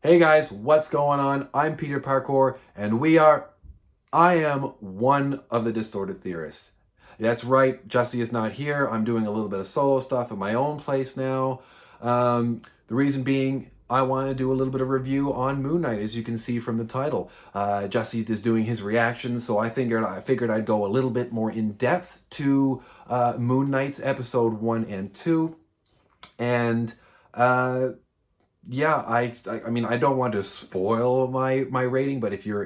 Hey guys, what's going on? I'm Peter Parkour, and I am one of the distorted theorists. That's right, Jesse is not here. I'm doing a little bit of solo stuff at my own place now. The reason being, I want to do a little bit of review on Moon Knight, as you can see from the title. Jesse is doing his reactions, so I figured I'd go a little bit more in depth to Moon Knight's episode 1 and 2. And uh, yeah, I mean, I don't want to spoil my rating, but if you're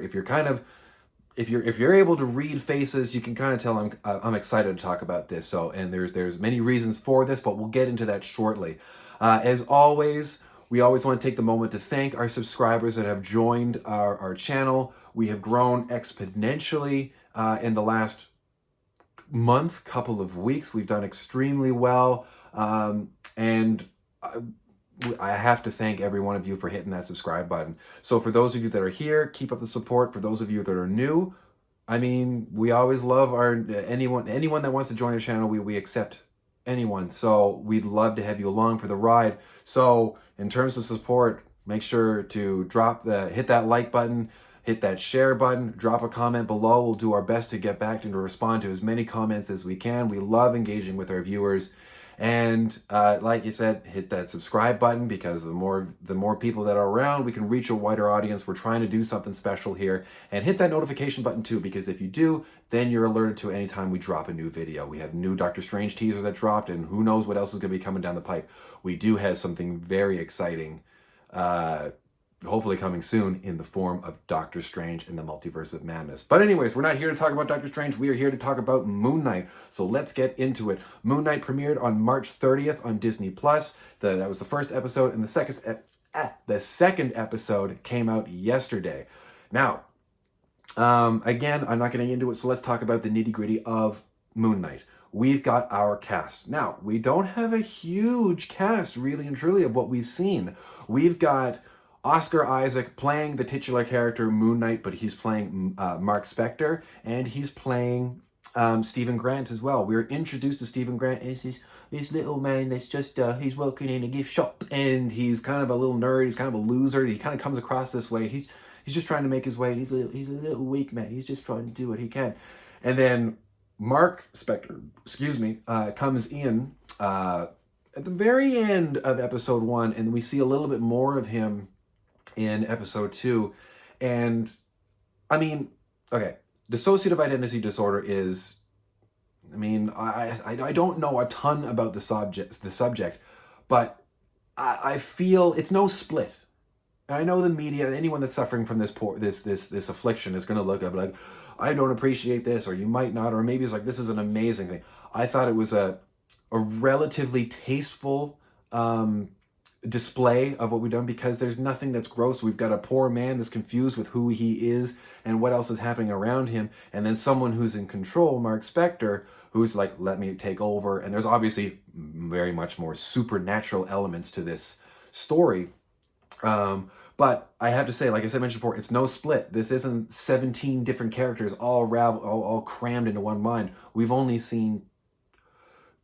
able to read faces, you can kind of tell I'm excited to talk about this. So, and there's many reasons for this, but we'll get into that shortly. As always, we always want to take the moment to thank our subscribers that have joined our channel. We have grown exponentially in the last couple of weeks. We've done extremely well, and I have to thank every one of you for hitting that subscribe button. So for those of you that are here, keep up the support. For those of you that are new, I mean, we always love anyone that wants to join our channel. We accept anyone. So we'd love to have you along for the ride. So in terms of support, make sure to hit that like button, hit that share button, drop a comment below. We'll do our best to get back and to respond to as many comments as we can. We love engaging with our viewers. And like you said, hit that subscribe button, because the more people that are around, we can reach a wider audience. We're trying to do something special here. And hit that notification button too, because if you do, then you're alerted to anytime we drop a new video. We have a new Doctor Strange teaser that dropped, and who knows what else is going to be coming down the pipe. We do have something very exciting hopefully coming soon in the form of Doctor Strange in the Multiverse of Madness. But anyways, we're not here to talk about Doctor Strange. We are here to talk about Moon Knight. So let's get into it. Moon Knight premiered on March 30th on Disney+. That was the first episode, and the second episode came out yesterday. Now, again, I'm not getting into it, so let's talk about the nitty-gritty of Moon Knight. We've got our cast. Now, we don't have a huge cast, really and truly, of what we've seen. We've got Oscar Isaac playing the titular character Moon Knight, but he's playing Mark Spector, and he's playing Stephen Grant as well. We're introduced to Stephen Grant as this little man that's just, he's working in a gift shop, and he's kind of a little nerd, he's kind of a loser, he kind of comes across this way. He's just trying to make his way, he's a little weak man, he's just trying to do what he can. And then Mark Spector, comes in at the very end of episode 1, and we see a little bit more of him in episode 2. And I mean, okay, dissociative identity disorder is, I mean, I don't know a ton about the subject, but I feel it's no Split. And I know the media, anyone that's suffering from this affliction is going to look up like, I don't appreciate this, or you might not, or maybe it's like, this is an amazing thing. I thought it was a relatively tasteful display of what we've done, because there's nothing that's gross. We've got a poor man that's confused with who he is and what else is happening around him, and then someone who's in control, Mark Spector, who's like, let me take over. And there's obviously very much more supernatural elements to this story. But I have to say, like I mentioned before, it's no Split. This isn't 17 different characters all crammed into one mind. We've only seen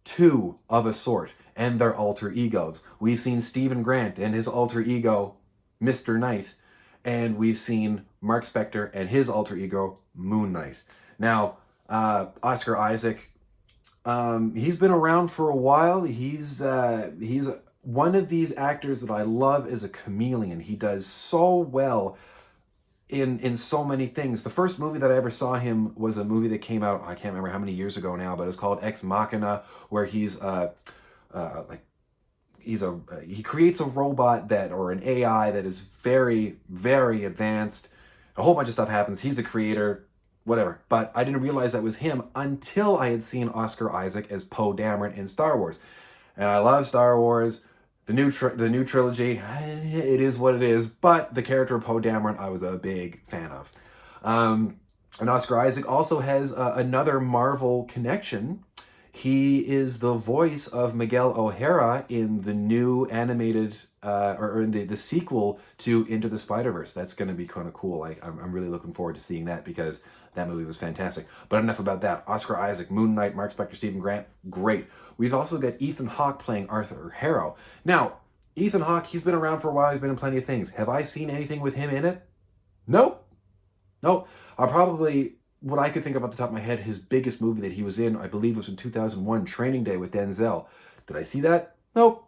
2 of a sort, and their alter egos. We've seen Stephen Grant and his alter ego, Mr. Knight, and we've seen Mark Spector and his alter ego, Moon Knight. Now, Oscar Isaac, he's been around for a while. He's one of these actors that I love as a chameleon. He does so well in so many things. The first movie that I ever saw him was a movie that came out, I can't remember how many years ago now, but it's called Ex Machina, where he creates a robot or an AI that is very, very advanced. A whole bunch of stuff happens. He's the creator, whatever. But I didn't realize that was him until I had seen Oscar Isaac as Poe Dameron in Star Wars. And I love Star Wars. The new trilogy, it is what it is. But the character of Poe Dameron, I was a big fan of. And Oscar Isaac also has another Marvel connection. He is the voice of Miguel O'Hara in the new animated, or in the sequel to Into the Spider-Verse. That's going to be kind of cool. I'm really looking forward to seeing that, because that movie was fantastic. But enough about that. Oscar Isaac, Moon Knight, Mark Spector, Stephen Grant, great. We've also got Ethan Hawke playing Arthur Harrow. Now, Ethan Hawke, he's been around for a while. He's been in plenty of things. Have I seen anything with him in it? Nope. Nope. What I could think of off the top of my head, his biggest movie that he was in, I believe, was in 2001, Training Day with Denzel. Did I see that? Nope.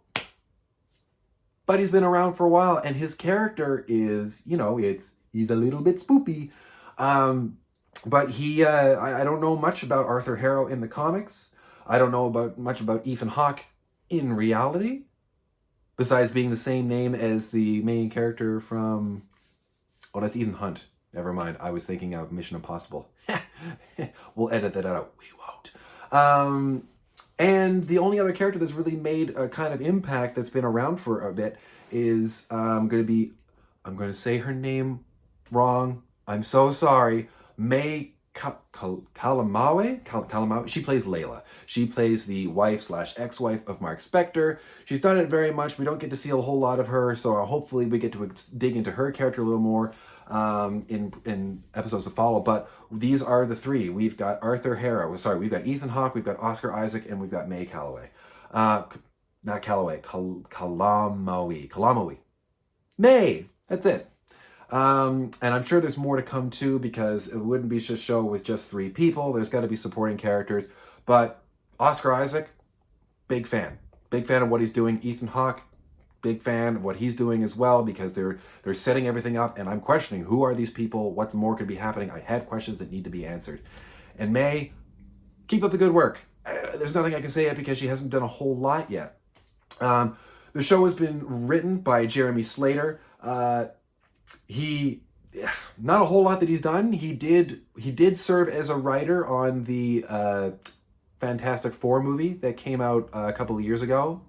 But he's been around for a while, and his character is, he's a little bit spoopy. But I don't know much about Arthur Harrow in the comics. I don't know much about Ethan Hawke in reality, besides being the same name as the main character from, that's Ethan Hunt. Never mind. I was thinking of Mission Impossible. We'll edit that out. We won't. And the only other character that's really made a kind of impact that's been around for a bit is I'm going to say her name wrong. I'm so sorry. May Kalamawe. She plays Layla. She plays the wife/ex-wife of Mark Spector. She's done it very much. We don't get to see a whole lot of her, so hopefully we get to dig into her character a little more in episodes to follow. But these are the three. We've got Arthur Harrow. Sorry, we've got Ethan Hawke, we've got Oscar Isaac, and we've got May Calloway. Not Calloway. Kalamawi. May. That's it. And I'm sure there's more to come too, because it wouldn't be just a show with just three people. There's got to be supporting characters. But Oscar Isaac, big fan. Big fan of what he's doing. Ethan Hawke, big fan of what he's doing as well, because they're setting everything up, and I'm questioning, who are these people? What more could be happening? I have questions that need to be answered. And May, keep up the good work. There's nothing I can say yet because she hasn't done a whole lot yet. The show has been written by Jeremy Slater. Not a whole lot that he's done. He did serve as a writer on the Fantastic Four movie that came out a couple of years ago.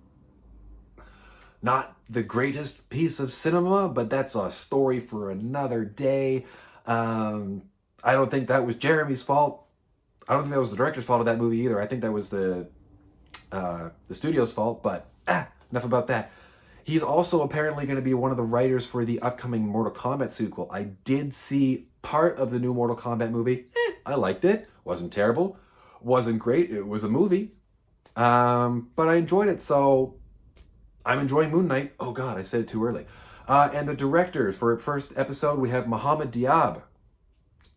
Not the greatest piece of cinema, but that's a story for another day. I don't think that was Jeremy's fault. I don't think that was the director's fault of that movie either. I think that was the studio's fault, but enough about that. He's also apparently going to be one of the writers for the upcoming Mortal Kombat sequel. I did see part of the new Mortal Kombat movie. I liked it. Wasn't terrible. Wasn't great. It was a movie. But I enjoyed it, so I'm enjoying Moon Knight. Oh God, I said it too early. And the directors for first episode, we have Mohamed Diab.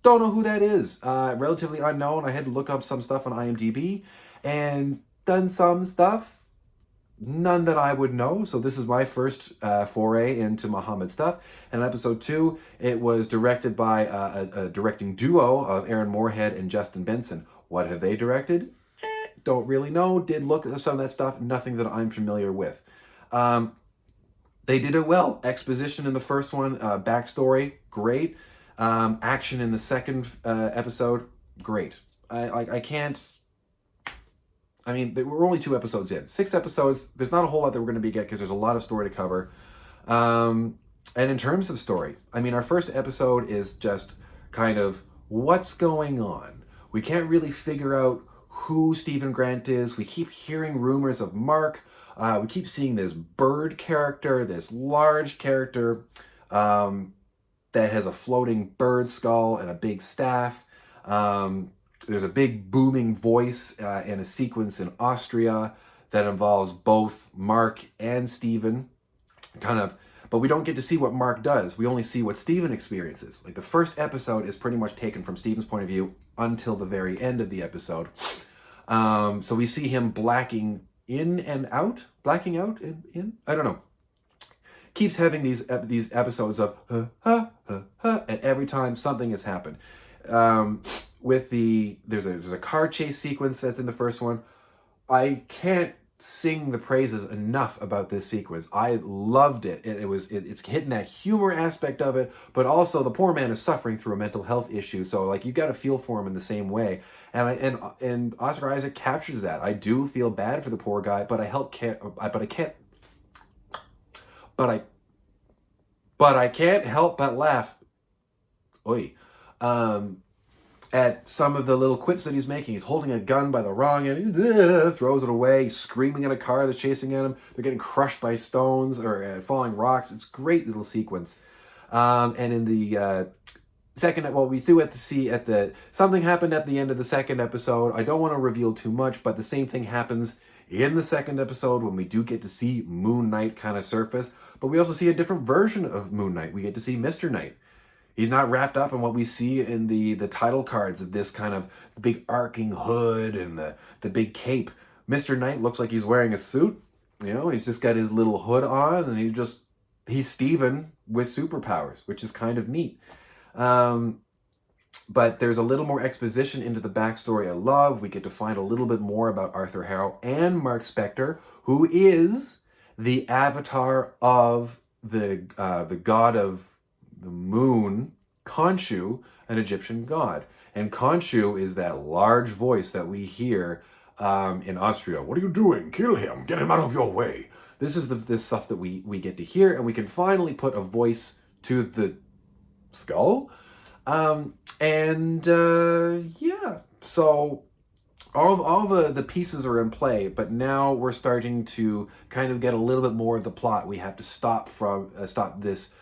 Don't know who that is. Relatively unknown. I had to look up some stuff on IMDb and done some stuff. None that I would know. So this is my first foray into Mohammed stuff. And episode 2, it was directed by a directing duo of Aaron Moorhead and Justin Benson. What have they directed? Don't really know. Did look at some of that stuff. Nothing that I'm familiar with. They did it well. Exposition in the first one, backstory, great. Action in the second episode, great. I can't. I mean, we're only 2 episodes in. 6 episodes, there's not a whole lot that we're going to get because there's a lot of story to cover. And in terms of story, I mean, our first episode is just kind of what's going on. We can't really figure out who Stephen Grant is. We keep hearing rumors of Mark. We keep seeing this bird character, this large character that has a floating bird skull and a big staff. There's a big booming voice in a sequence in Austria that involves both Mark and Stephen. But we don't get to see what Mark does. We only see what Stephen experiences. Like the first episode is pretty much taken from Stephen's point of view until the very end of the episode. So we see him blacking out. I don't know. Keeps having these episodes of and every time something has happened. There's a car chase sequence that's in the first one. I can't sing the praises enough about this sequence. I loved it. It's hitting that humor aspect of it, but also the poor man is suffering through a mental health issue. So like you got to feel for him in the same way. And Oscar Isaac captures that. I do feel bad for the poor guy, but I can't help but laugh. Oi. At some of the little quips that he's making. He's holding a gun by the wrong end, throws it away, he's screaming at a car that's chasing at him. They're getting crushed by stones or falling rocks. It's a great little sequence. And in the second, we do have to see something happened at the end of the second episode. I don't want to reveal too much, but the same thing happens in the second episode when we do get to see Moon Knight kind of surface, but we also see a different version of Moon Knight. We get to see Mr. Knight. He's not wrapped up in what we see in the title cards of this kind of big arcing hood and the big cape. Mr. Knight looks like he's wearing a suit. You know, he's just got his little hood on, and he's Steven with superpowers, which is kind of neat. But there's a little more exposition into the backstory I love. We get to find a little bit more about Arthur Harrow and Mark Spector, who is the avatar of the god of the moon, Khonshu, an Egyptian god. And Khonshu is that large voice that we hear in Austria. What are you doing? Kill him. Get him out of your way. This is this stuff that we get to hear, and we can finally put a voice to the skull. Yeah, so all the pieces are in play, but now we're starting to kind of get a little bit more of the plot. We have to stop this.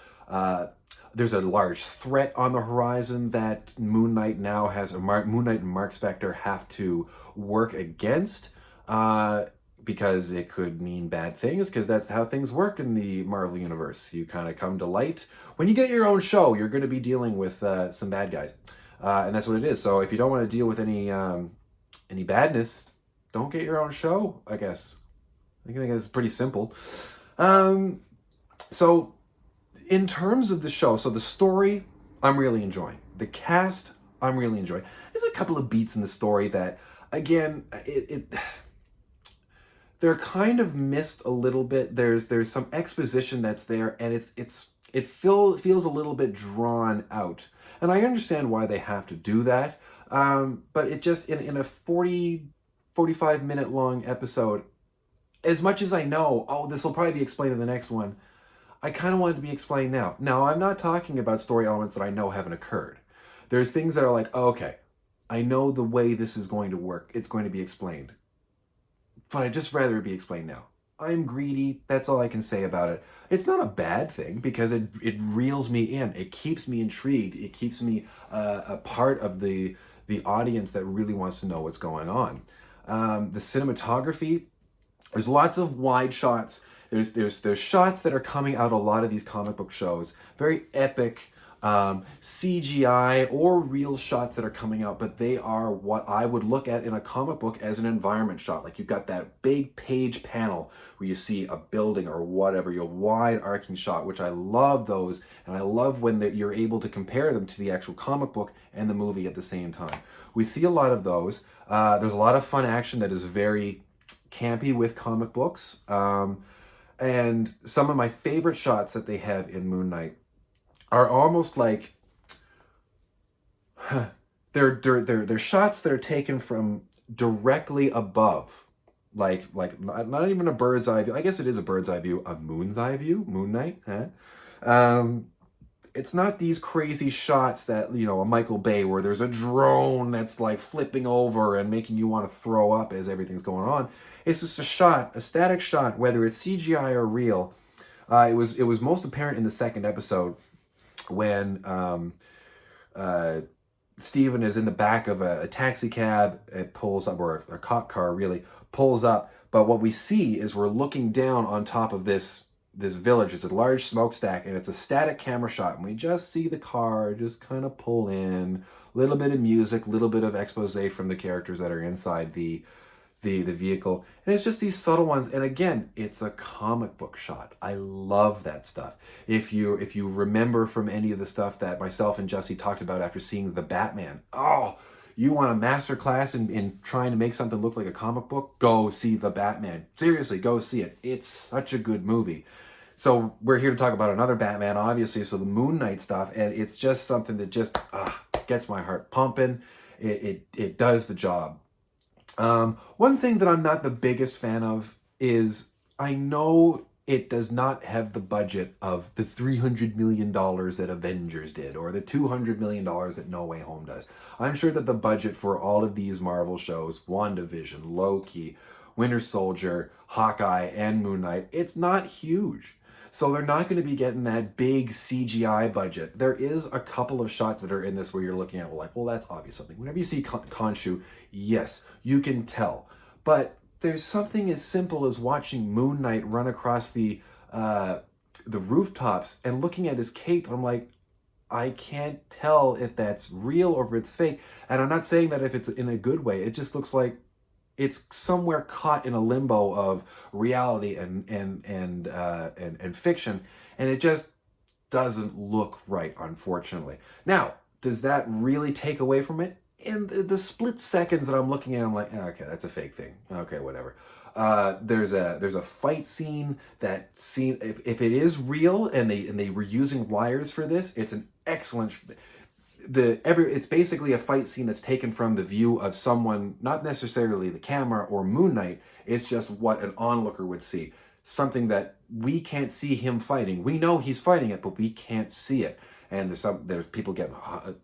There's a large threat on the horizon that Moon Knight now has. Moon Knight and Mark Spector have to work against, because it could mean bad things, because that's how things work in the Marvel Universe. You kind of come to light. When you get your own show, you're going to be dealing with some bad guys. And that's what it is. So if you don't want to deal with any badness, don't get your own show, I guess. I think it's pretty simple. So in terms of the show, so the story, I'm really enjoying. The cast, I'm really enjoying. There's a couple of beats in the story that, again, they're kind of missed a little bit. There's some exposition that's there, and it feels a little bit drawn out. And I understand why they have to do that. But it just, in a 45 minute long episode, as much as I know, this will probably be explained in the next one, I kind of want it to be explained now. Now, I'm not talking about story elements that I know haven't occurred. There's things that are like, okay, I know the way this is going to work. It's going to be explained. But I'd just rather it be explained now. I'm greedy. That's all I can say about it. It's not a bad thing, because it reels me in. It keeps me intrigued. It keeps me a part of the audience that really wants to know what's going on. The cinematography, there's lots of wide shots. There's shots that are coming out a lot of these comic book shows. Very epic, CGI or real shots that are coming out, but they are what I would look at in a comic book as an environment shot. Like, you've got that big page panel where you see a building or whatever, your wide arcing shot, which I love those, and I love when you're able to compare them to the actual comic book and the movie at the same time. We see a lot of those. There's a lot of fun action that is very campy with comic books. And some of my favorite shots that they have in Moon Knight are almost like they're shots that are taken from directly above, like not even a bird's eye view. I guess it is a bird's eye view, a moon's eye view, Moon Knight. It's not these crazy shots that, a Michael Bay, where there's a drone that's like flipping over and making you want to throw up as everything's going on. It's just a static shot, whether it's CGI or real. It was most apparent in the second episode when Steven is in the back of a taxi cab. It pulls up, or a cop car really pulls up. But what we see is we're looking down on top of this village. It's a large smokestack, and it's a static camera shot, and we just see the car just kind of pull in, a little bit of music, a little bit of expose from the characters that are inside the vehicle, and it's just these subtle ones. And again, it's a comic book shot. I love that stuff. If you remember from any of the stuff that myself and Jesse talked about after seeing The Batman, you want a masterclass in trying to make something look like a comic book? Go see The Batman. Seriously, go see it. It's such a good movie. So we're here to talk about another Batman, obviously, so the Moon Knight stuff, and it's just something that just gets my heart pumping. It does the job. One thing that I'm not the biggest fan of is, I know it does not have the budget of the $300 million that Avengers did, or the $200 million that No Way Home does. I'm sure that the budget for all of these Marvel shows, WandaVision, Loki, Winter Soldier, Hawkeye, and Moon Knight, it's not huge. So they're not going to be getting that big CGI budget. There is a couple of shots that are in this where you're looking at, well, that's obvious something. Whenever you see Khonshu, yes, you can tell. But there's something as simple as watching Moon Knight run across the rooftops and looking at his cape. I'm like, I can't tell if that's real or if it's fake. And I'm not saying that if it's in a good way. It just looks like it's somewhere caught in a limbo of reality and fiction, and it just doesn't look right, unfortunately. Now, does that really take away from it? In the split seconds that I'm looking at, I'm like, okay, that's a fake thing. Okay, whatever. There's a fight scene if it is real and they were using wires for this, it's an excellent. It's basically a fight scene that's taken from the view of someone, not necessarily the camera or Moon Knight. It's just what an onlooker would see. Something that we can't see him fighting. We know he's fighting it, but we can't see it. And there's people getting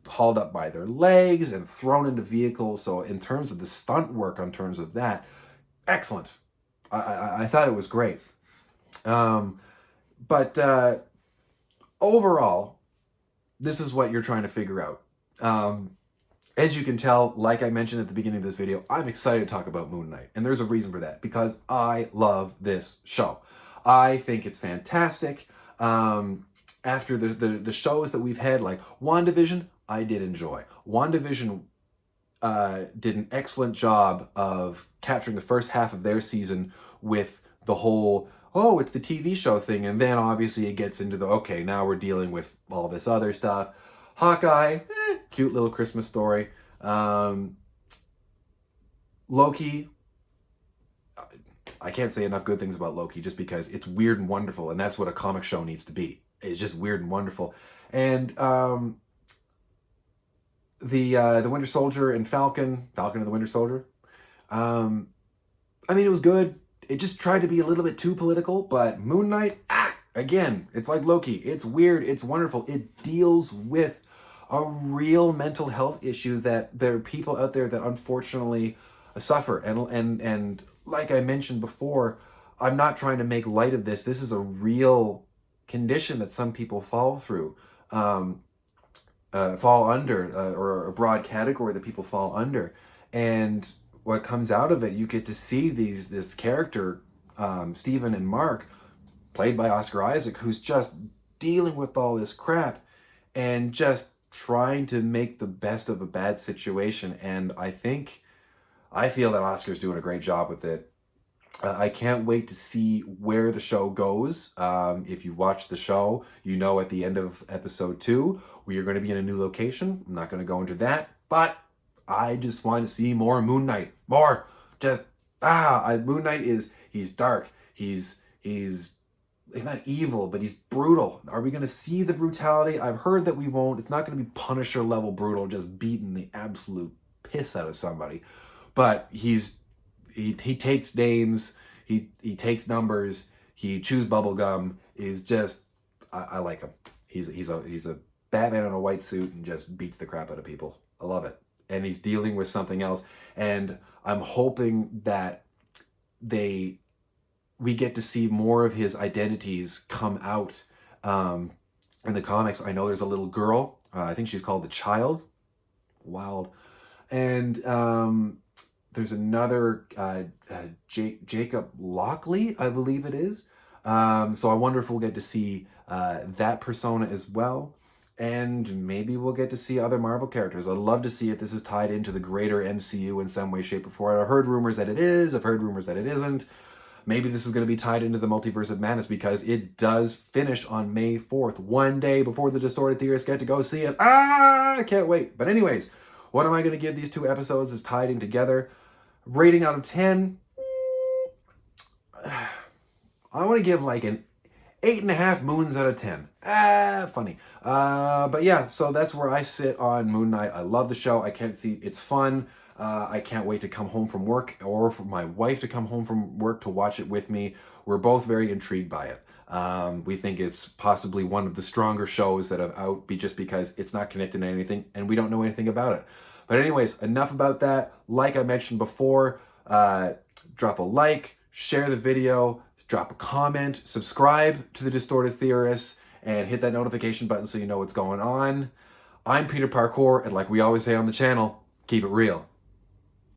hauled up by their legs and thrown into vehicles. So in terms of the stunt work, in terms of that, excellent. I thought it was great. But overall, this is what you're trying to figure out. As you can tell, like I mentioned at the beginning of this video, I'm excited to talk about Moon Knight. And there's a reason for that, because I love this show. I think it's fantastic. After the shows that we've had, like WandaVision, I did enjoy. WandaVision did an excellent job of capturing the first half of their season with the whole, oh, it's the TV show thing. And then obviously it gets into okay, now we're dealing with all this other stuff. Hawkeye, cute little Christmas story. Loki, I can't say enough good things about Loki just because it's weird and wonderful. And that's what a comic show needs to be. It's just weird and wonderful. And the Winter Soldier and Falcon and the Winter Soldier. I mean, it was good. It just tried to be a little bit too political, but Moon Knight, again, it's like Loki. It's weird. It's wonderful. It deals with a real mental health issue that there are people out there that unfortunately suffer. And like I mentioned before, I'm not trying to make light of this. This is a real condition that some people fall through, fall under, or a broad category that people fall under. And what comes out of it, you get to see this character, Stephen and Mark, played by Oscar Isaac, who's just dealing with all this crap and just trying to make the best of a bad situation. And I feel that Oscar's doing a great job with it. I can't wait to see where the show goes. If you watch the show, you know at the end of episode 2, we are going to be in a new location. I'm not going to go into that, but I just want to see more Moon Knight. More. Just, Moon Knight he's dark. He's not evil, but he's brutal. Are we going to see the brutality? I've heard that we won't. It's not going to be Punisher level brutal, just beating the absolute piss out of somebody. But he takes names, he takes numbers, he chews bubblegum. He's just, I like him. He's a Batman in a white suit and just beats the crap out of people. I love it. And he's dealing with something else. And I'm hoping that we get to see more of his identities come out in the comics. I know there's a little girl. I think she's called the Child. Wild. And there's another Jacob Lockley, I believe it is. So I wonder if we'll get to see that persona as well. And maybe we'll get to see other Marvel characters. I'd love to see if this is tied into the greater MCU in some way, shape, or form. I've heard rumors that it is. I've heard rumors that it isn't. Maybe this is going to be tied into the Multiverse of Madness because it does finish on May 4th, one day before the Distorted Theorists get to go see it. I can't wait. But anyways, what am I going to give these 2 episodes as tied in together? Rating out of 10. I want to give like an 8.5 moons out of 10. Funny. But yeah, so that's where I sit on Moon Knight. I love the show. I can't see, it's fun. I can't wait to come home from work or for my wife to come home from work to watch it with me. We're both very intrigued by it. We think it's possibly one of the stronger shows that have out just because it's not connected to anything and we don't know anything about it. But anyways, enough about that. Like I mentioned before, drop a like, share the video, drop a comment, subscribe to the Distorted Theorists, and hit that notification button so you know what's going on. I'm Peter Parkour, and like we always say on the channel, keep it real.